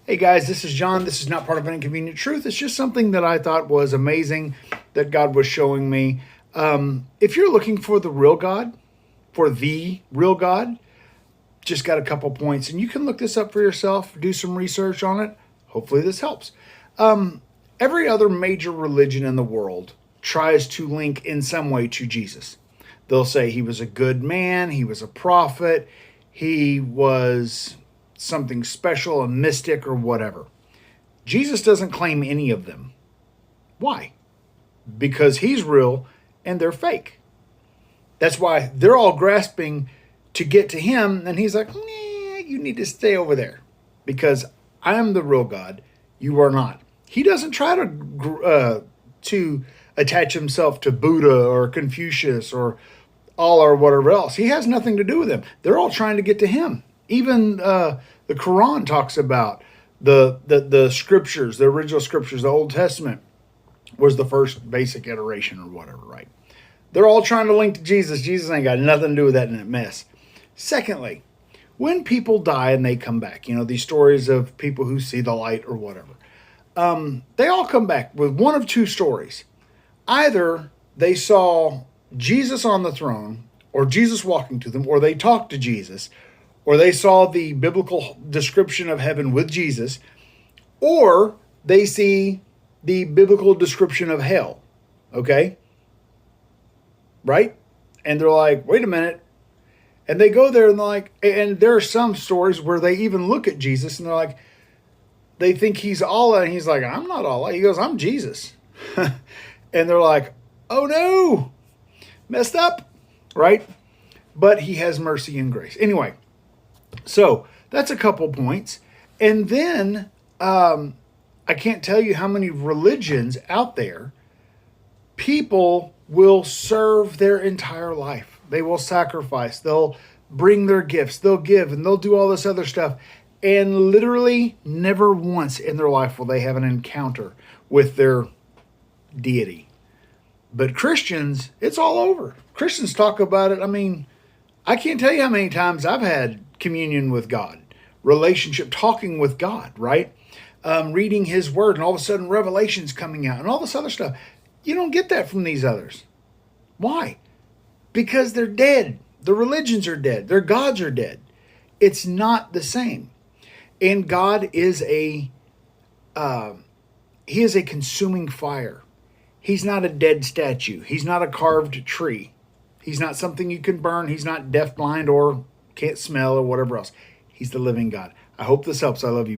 Hey guys, this is John. This is not part of an inconvenient truth. It's just something that I thought was amazing that God was showing me. If you're looking for the real God, for the real God, just got a couple points, and you can look this up for yourself, do some research on it. Hopefully, this helps. Every other major religion in the world tries to link in some way to Jesus. They'll say he was a good man, he was a prophet, he was something special, a mystic, or whatever. Jesus doesn't claim any of them. Why? Because he's real and they're fake. That's why they're all grasping to get to him, and he's like, nah, you need to stay over there because I am the real God. You are not. He doesn't try to attach himself to Buddha or Confucius or Allah or whatever else. He has nothing to do with them. They're all trying to get to him. Even the Quran talks about the scriptures, the original scriptures. The Old Testament was the first basic iteration or whatever, right? They're all trying to link to Jesus. Jesus ain't got nothing to do with that in that mess. Secondly, when people die and they come back, these stories of people who see the light or whatever, they all come back with one of two stories. Either they saw Jesus on the throne, or Jesus walking to them, or they talked to Jesus, or they saw the biblical description of heaven with Jesus, or they see the biblical description of hell. Okay? Right? And they're like, wait a minute. And they go there and they're like, and there are some stories where they even look at Jesus and they're like, they think he's Allah, and he's like, I'm not Allah. He goes, I'm Jesus. And they're like, oh no, messed up, right? But he has mercy and grace. Anyway, so that's a couple points. And then I can't tell you how many religions out there people will serve their entire life. They will sacrifice. They'll bring their gifts. They'll give, and they'll do all this other stuff. And literally never once in their life will they have an encounter with their deity. But Christians, it's all over. Christians talk about it. I mean, I can't tell you how many times I've had communion with God, relationship, talking with God, right? Reading his word, and all of a sudden revelations coming out and all this other stuff. You don't get that from these others. Why? Because they're dead. The religions are dead. Their gods are dead. It's not the same. And God is he is a consuming fire. He's not a dead statue. He's not a carved tree. He's not something you can burn. He's not deafblind or can't smell or whatever else. He's the living God. I hope this helps. I love you.